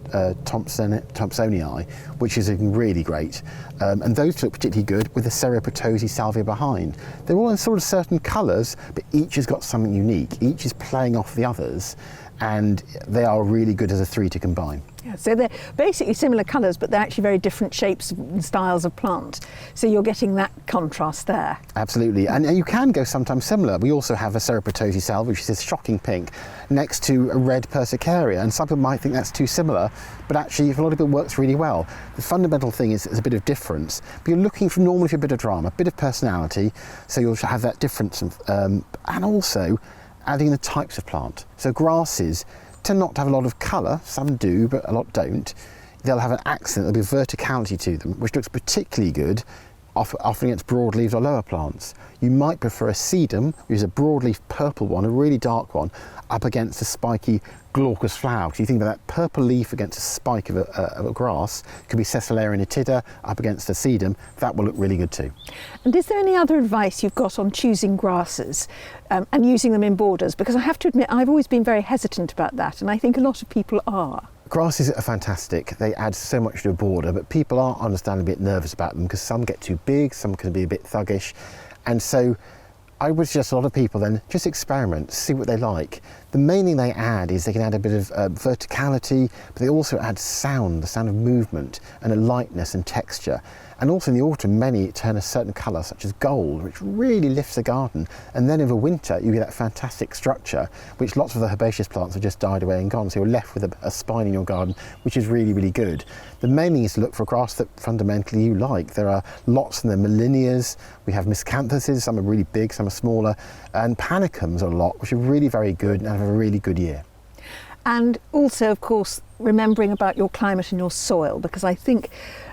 thompsonii, which is really great. And those look particularly good with the cereoptosi salvia behind. They're all in sort of certain colours, but each has got something unique. Each is playing off the others, and they are really good as a three to combine. Yeah, so they're basically similar colours, but they're actually very different shapes and styles of plant. So you're getting that contrast there. Absolutely, and you can go sometimes similar. We also have a cereoptosi salvia, which is this shocking pink, next to a red persicaria, and some people might think that's too similar, but actually for a lot of it works really well. The fundamental thing is there's a bit of difference, but you're looking for normally for a bit of drama, a bit of personality, so you'll have that difference, and also adding the types of plant. So grasses tend not to have a lot of colour, some do, but a lot don't. They'll have an accent, there'll be verticality to them, which looks particularly good often against broadleaves or lower plants. You might prefer a sedum, which is a broadleaf purple one, a really dark one, up against a spiky glaucous flower. So you think about that purple leaf against a spike of a grass, could be Cecilia nitida up against a sedum, that will look really good too. And is there any other advice you've got on choosing grasses and using them in borders? Because I have to admit, I've always been very hesitant about that, and I think a lot of people are. Grasses are fantastic, they add so much to a border, but people are understandably a bit nervous about them because some get too big, some can be a bit thuggish, and so I would suggest a lot of people then just experiment, see what they like. The main thing they add is they can add a bit of verticality, but they also add sound, the sound of movement, and a lightness and texture. And also in the autumn, many turn a certain colour, such as gold, which really lifts the garden. And then over winter, you get that fantastic structure, which lots of the herbaceous plants have just died away and gone. So you're left with a spine in your garden, which is really, really good. The main thing is to look for a grass that fundamentally you like. There are lots of them, Millennias, we have miscanthuses, some are really big, some are smaller, and panicums are a lot, which are really very good and have a really good year. And also, of course, remembering about your climate and your soil, because I think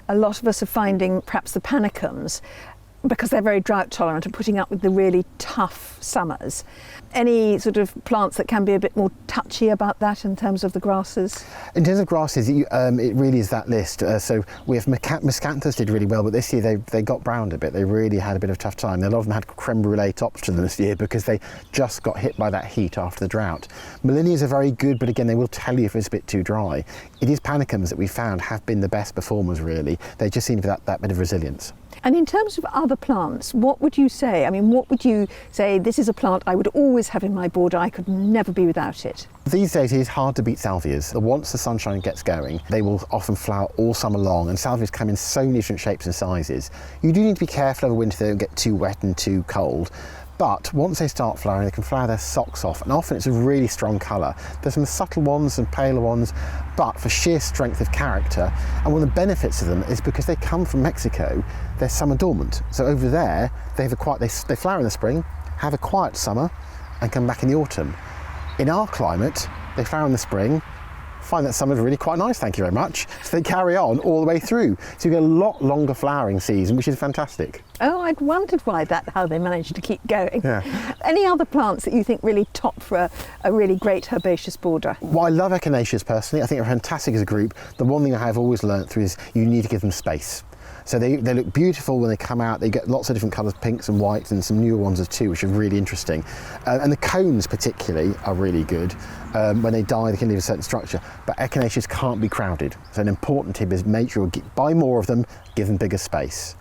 a lot of us are finding perhaps the panicums, because they're very drought tolerant, and putting up with the really tough summers. Any sort of plants that can be a bit more touchy about that in terms of the grasses? In terms of grasses, it really is that list. So we have miscanthus did really well, but this year they got browned a bit. They really had a bit of a tough time. A lot of them had creme brulee tops to them this year because they just got hit by that heat after the drought. Millennias are very good, but again, they will tell you if it's a bit too dry. It is panicums that we found have been the best performers, really. They just seem to have that bit of resilience. And in terms of other plants, what would you say? I mean, what would you say, this is a plant I would always have in my border, I could never be without it? These days it is hard to beat salvias. Once the sunshine gets going, they will often flower all summer long, and salvias come in so many different shapes and sizes. You do need to be careful over winter they don't get too wet and too cold. But once they start flowering, they can flower their socks off, and often it's a really strong colour. There's some subtle ones and paler ones, but for sheer strength of character. And one of the benefits of them is because they come from Mexico, they're summer dormant. So over there, they flower in the spring, have a quiet summer, and come back in the autumn. In our climate, they flower in the spring, find that summer's really quite nice, thank you very much. So they carry on all the way through. So you get a lot longer flowering season, which is fantastic. Oh, I'd wondered how they managed to keep going. Yeah. Any other plants that you think really top for a really great herbaceous border? Well, I love echinaceas personally. I think they're fantastic as a group. The one thing I have always learnt through is you need to give them space. So they look beautiful when they come out. They get lots of different colours, pinks and whites, and some newer ones too, which are really interesting. And the cones particularly are really good. When they die, they can leave a certain structure. But echinaceas can't be crowded. So an important tip is make sure you buy more of them, give them bigger space.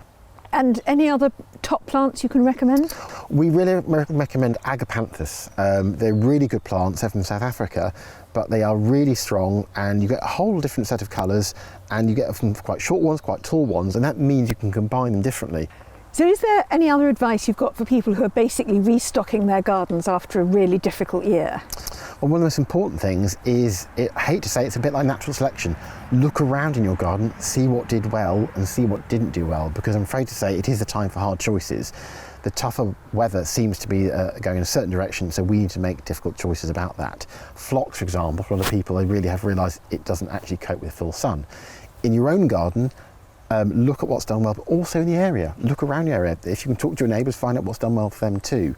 And any other top plants you can recommend? We really recommend agapanthus. They're really good plants. They're from South Africa, but they are really strong, and you get a whole different set of colours, and you get from quite short ones, quite tall ones, and that means you can combine them differently. So is there any other advice you've got for people who are basically restocking their gardens after a really difficult year? Well, one of the most important things is, I hate to say it's a bit like natural selection. Look around in your garden, see what did well and see what didn't do well, because I'm afraid to say it is the time for hard choices. The tougher weather seems to be going in a certain direction, so we need to make difficult choices about that. Phlox, for example, for a lot of people, they really have realised it doesn't actually cope with full sun. In your own garden, look at what's done well, but also in the area. Look around your area. If you can talk to your neighbours, find out what's done well for them too.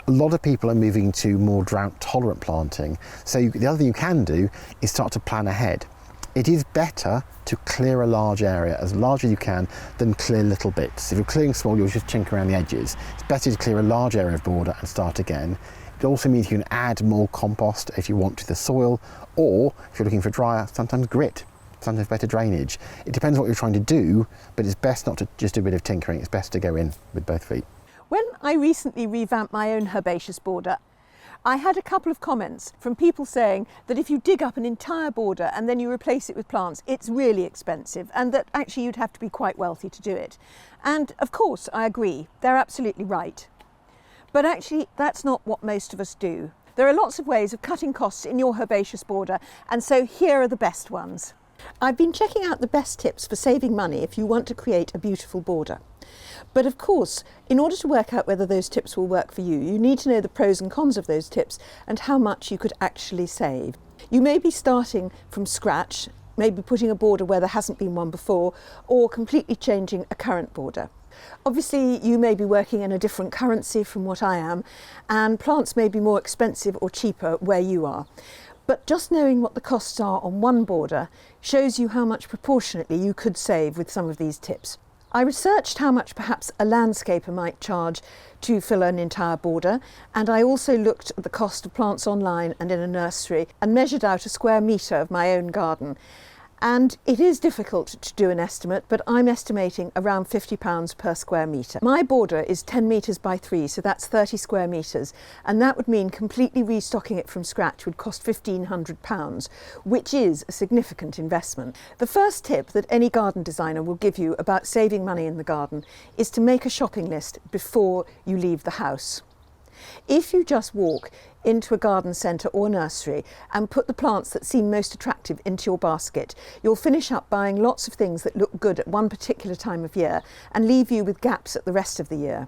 A lot of people are moving to more drought-tolerant planting. So the other thing you can do is start to plan ahead. It is better to clear a large area, as large as you can, than clear little bits. If you're clearing small, you'll just chink around the edges. It's better to clear a large area of border and start again. It also means you can add more compost if you want to the soil, or if you're looking for drier, sometimes grit. Sometimes better drainage. It depends what you're trying to do, but it's best not to just do a bit of tinkering. It's best to go in with both feet. When I recently revamped my own herbaceous border, I had a couple of comments from people saying that if you dig up an entire border and then you replace it with plants, it's really expensive, and that actually you'd have to be quite wealthy to do it. And of course, I agree, they're absolutely right. But actually, that's not what most of us do. There are lots of ways of cutting costs in your herbaceous border, and so here are the best ones. I've been checking out the best tips for saving money if you want to create a beautiful border. But of course, in order to work out whether those tips will work for you, you need to know the pros and cons of those tips and how much you could actually save. You may be starting from scratch, maybe putting a border where there hasn't been one before, or completely changing a current border. Obviously, you may be working in a different currency from what I am, and plants may be more expensive or cheaper where you are. But just knowing what the costs are on one border shows you how much proportionately you could save with some of these tips. I researched how much perhaps a landscaper might charge to fill an entire border, and I also looked at the cost of plants online and in a nursery and measured out a square metre of my own garden. And it is difficult to do an estimate, but I'm estimating around £50 per square metre. My border is 10 metres by 3, so that's 30 square metres, and that would mean completely restocking it from scratch would cost £1,500, which is a significant investment. The first tip that any garden designer will give you about saving money in the garden is to make a shopping list before you leave the house. If you just walk into a garden centre or nursery and put the plants that seem most attractive into your basket, you'll finish up buying lots of things that look good at one particular time of year and leave you with gaps at the rest of the year.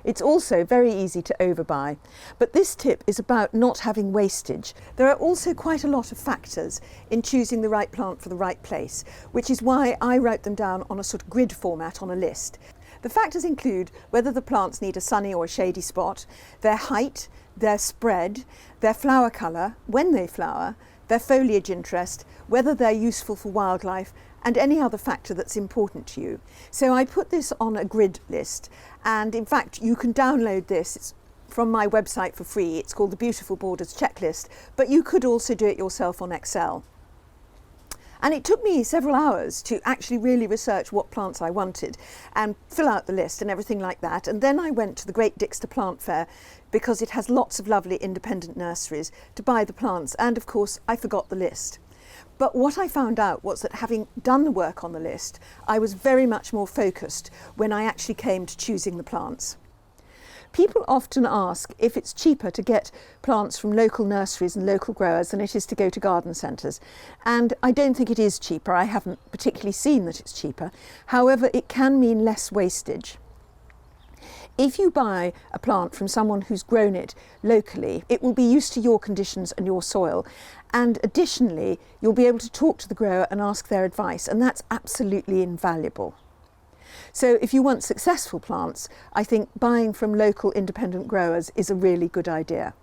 It's also very easy to overbuy, but this tip is about not having wastage. There are also quite a lot of factors in choosing the right plant for the right place, which is why I wrote them down on a sort of grid format on a list. The factors include whether the plants need a sunny or a shady spot, their height, their spread, their flower colour, when they flower, their foliage interest, whether they're useful for wildlife, and any other factor that's important to you. So I put this on a grid list, and in fact you can download this. It's from my website for free. It's called the Beautiful Borders Checklist, but you could also do it yourself on Excel. And it took me several hours to actually really research what plants I wanted and fill out the list and everything like that. And then I went to the Great Dixter Plant Fair because it has lots of lovely independent nurseries to buy the plants. And of course, I forgot the list. But what I found out was that having done the work on the list, I was very much more focused when I actually came to choosing the plants. People often ask if it's cheaper to get plants from local nurseries and local growers than it is to go to garden centres. And I don't think it is cheaper. I haven't particularly seen that it's cheaper. However, it can mean less wastage. If you buy a plant from someone who's grown it locally, it will be used to your conditions and your soil. And additionally, you'll be able to talk to the grower and ask their advice, and that's absolutely invaluable. So if you want successful plants, I think buying from local independent growers is a really good idea.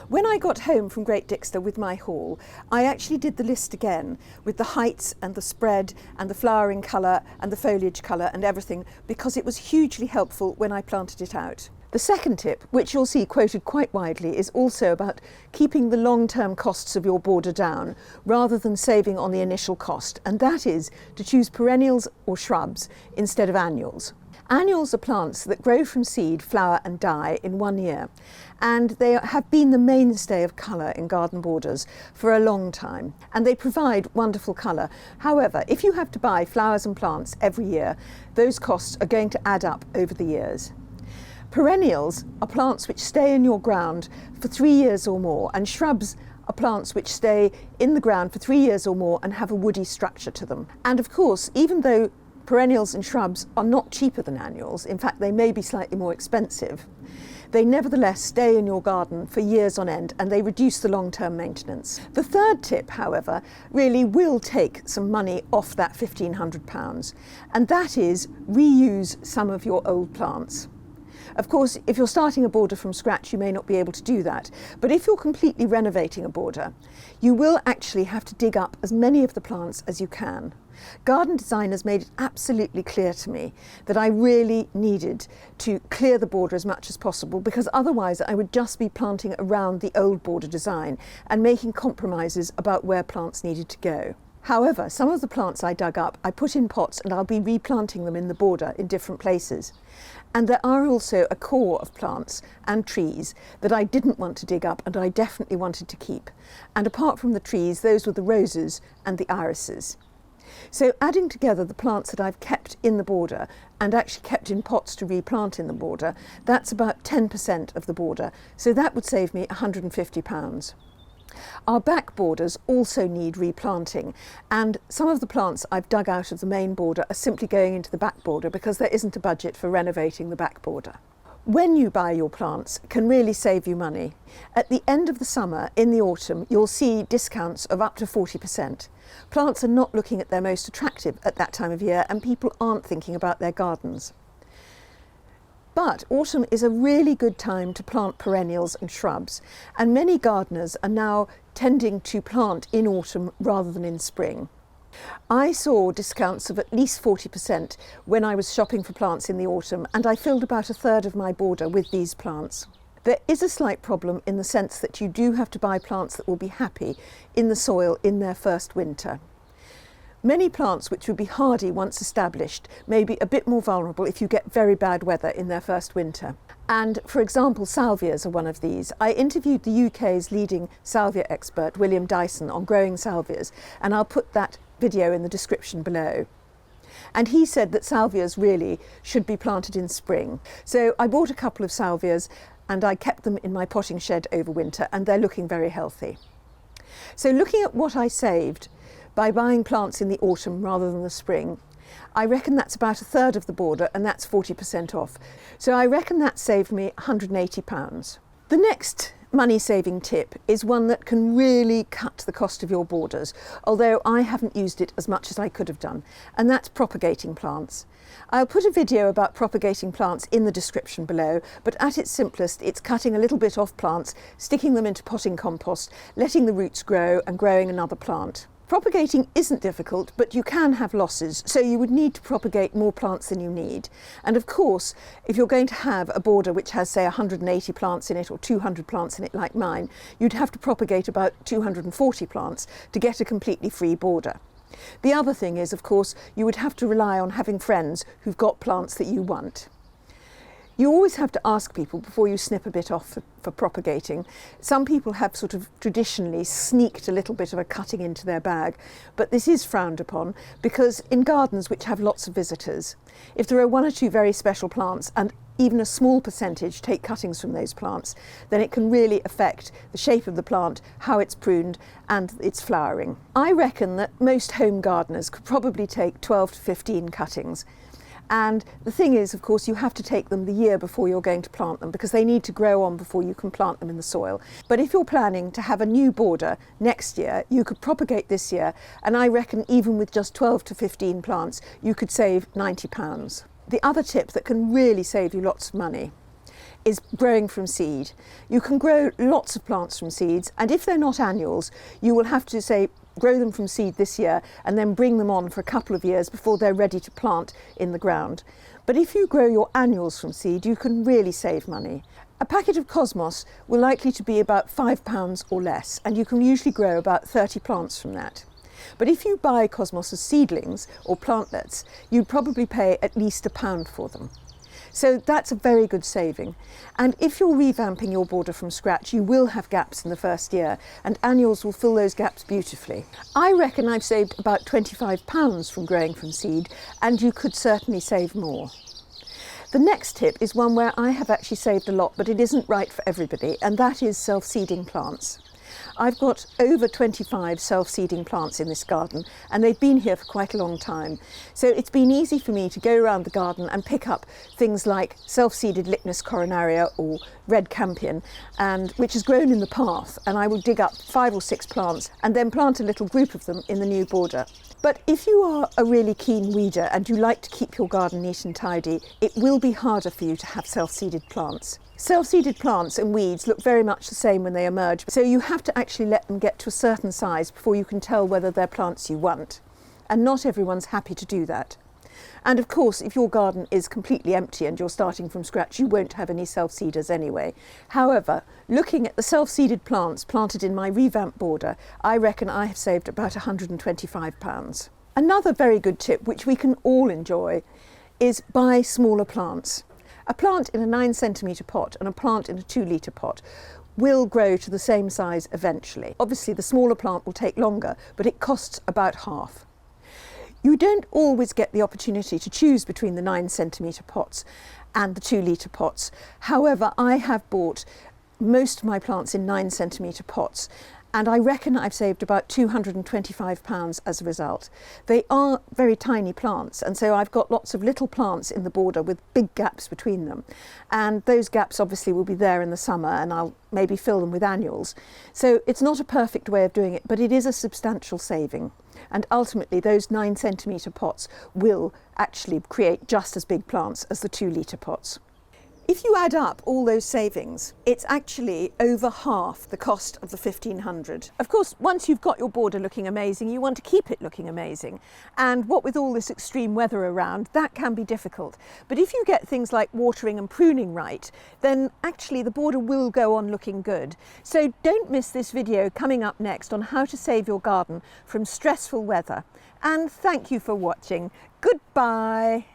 When I got home from Great Dixter with my haul, I actually did the list again with the heights and the spread and the flowering colour and the foliage colour and everything, because it was hugely helpful when I planted it out. The second tip, which you'll see quoted quite widely, is also about keeping the long-term costs of your border down rather than saving on the initial cost, and that is to choose perennials or shrubs instead of annuals. Annuals are plants that grow from seed, flower and die in 1 year, and they have been the mainstay of colour in garden borders for a long time, and they provide wonderful colour. However, if you have to buy flowers and plants every year, those costs are going to add up over the years. Perennials are plants which stay in your ground for 3 years or more, and shrubs are plants which stay in the ground for 3 years or more and have a woody structure to them. And of course, even though perennials and shrubs are not cheaper than annuals, in fact they may be slightly more expensive, they nevertheless stay in your garden for years on end and they reduce the long-term maintenance. The third tip, however, really will take some money off that £1,500, and that is reuse some of your old plants. Of course, if you're starting a border from scratch, you may not be able to do that. But if you're completely renovating a border, you will actually have to dig up as many of the plants as you can. Garden designers made it absolutely clear to me that I really needed to clear the border as much as possible, because otherwise I would just be planting around the old border design and making compromises about where plants needed to go. However, some of the plants I dug up, I put in pots and I'll be replanting them in the border in different places. And there are also a core of plants and trees that I didn't want to dig up and I definitely wanted to keep. And apart from the trees, those were the roses and the irises. So adding together the plants that I've kept in the border and actually kept in pots to replant in the border, that's about 10% of the border. So that would save me £150. Our back borders also need replanting, and some of the plants I've dug out of the main border are simply going into the back border because there isn't a budget for renovating the back border. When you buy your plants can really save you money. At the end of the summer, in the autumn, you'll see discounts of up to 40%. Plants are not looking at their most attractive at that time of year, and people aren't thinking about their gardens. But autumn is a really good time to plant perennials and shrubs, and many gardeners are now tending to plant in autumn rather than in spring. I saw discounts of at least 40% when I was shopping for plants in the autumn, and I filled about a third of my border with these plants. There is a slight problem in the sense that you do have to buy plants that will be happy in the soil in their first winter. Many plants which would be hardy once established may be a bit more vulnerable if you get very bad weather in their first winter. And for example, salvias are one of these. I interviewed the UK's leading salvia expert, William Dyson, on growing salvias, and I'll put that video in the description below. And he said that salvias really should be planted in spring. So I bought a couple of salvias and I kept them in my potting shed over winter, and they're looking very healthy. So looking at what I saved by buying plants in the autumn rather than the spring, I reckon that's about a third of the border, and that's 40% off. So I reckon that saved me £180. The next money-saving tip is one that can really cut the cost of your borders, although I haven't used it as much as I could have done, and that's propagating plants. I'll put a video about propagating plants in the description below, but at its simplest, it's cutting a little bit off plants, sticking them into potting compost, letting the roots grow and growing another plant. Propagating isn't difficult, but you can have losses, so you would need to propagate more plants than you need. And of course, if you're going to have a border which has, say, 180 plants in it or 200 plants in it like mine, you'd have to propagate about 240 plants to get a completely free border. The other thing is, of course, you would have to rely on having friends who've got plants that you want. You always have to ask people before you snip a bit off for propagating. Some people have sort of traditionally sneaked a little bit of a cutting into their bag, but this is frowned upon because in gardens which have lots of visitors, if there are one or two very special plants and even a small percentage take cuttings from those plants, then it can really affect the shape of the plant, how it's pruned and its flowering. I reckon that most home gardeners could probably take 12 to 15 cuttings. And the thing is, of course, you have to take them the year before you're going to plant them because they need to grow on before you can plant them in the soil. But if you're planning to have a new border next year, you could propagate this year, and I reckon even with just 12 to 15 plants, you could save £90. The other tip that can really save you lots of money is growing from seed. You can grow lots of plants from seeds, and if they're not annuals, you will have to say grow them from seed this year and then bring them on for a couple of years before they're ready to plant in the ground. But if you grow your annuals from seed, you can really save money. A packet of cosmos will likely to be about £5 or less, and you can usually grow about 30 plants from that. But if you buy cosmos as seedlings or plantlets, you'd probably pay at least £1 for them. So that's a very good saving. And if you're revamping your border from scratch, you will have gaps in the first year, and annuals will fill those gaps beautifully. I reckon I've saved about £25 from growing from seed, and you could certainly save more. The next tip is one where I have actually saved a lot, but it isn't right for everybody, and that is self-seeding plants. I've got over 25 self-seeding plants in this garden, and they've been here for quite a long time. So it's been easy for me to go around the garden and pick up things like self-seeded Lychnis coronaria or red campion, and which has grown in the path, and I will dig up 5 or 6 plants and then plant a little group of them in the new border. But if you are a really keen weeder and you like to keep your garden neat and tidy, it will be harder for you to have self-seeded plants. Self-seeded plants and weeds look very much the same when they emerge, so you have to actually let them get to a certain size before you can tell whether they're plants you want. And not everyone's happy to do that. And of course, if your garden is completely empty and you're starting from scratch, you won't have any self-seeders anyway. However, looking at the self-seeded plants planted in my revamped border, I reckon I have saved about £125. Another very good tip, which we can all enjoy, is buy smaller plants. A plant in a 9cm pot and a plant in a 2-litre pot will grow to the same size eventually. Obviously, the smaller plant will take longer, but it costs about half. You don't always get the opportunity to choose between the 9cm pots and the 2-litre pots. However, I have bought most of my plants in 9cm pots, and I reckon I've saved about £225 as a result. They are very tiny plants, and so I've got lots of little plants in the border with big gaps between them. And those gaps obviously will be there in the summer, and I'll maybe fill them with annuals. So it's not a perfect way of doing it, but it is a substantial saving. And ultimately those 9cm pots will actually create just as big plants as the 2-litre pots. If you add up all those savings, it's actually over half the cost of the 1,500. Of course, once you've got your border looking amazing, you want to keep it looking amazing. And what with all this extreme weather around, that can be difficult. But if you get things like watering and pruning right, then actually the border will go on looking good. So don't miss this video coming up next on how to save your garden from stressful weather. And thank you for watching. Goodbye.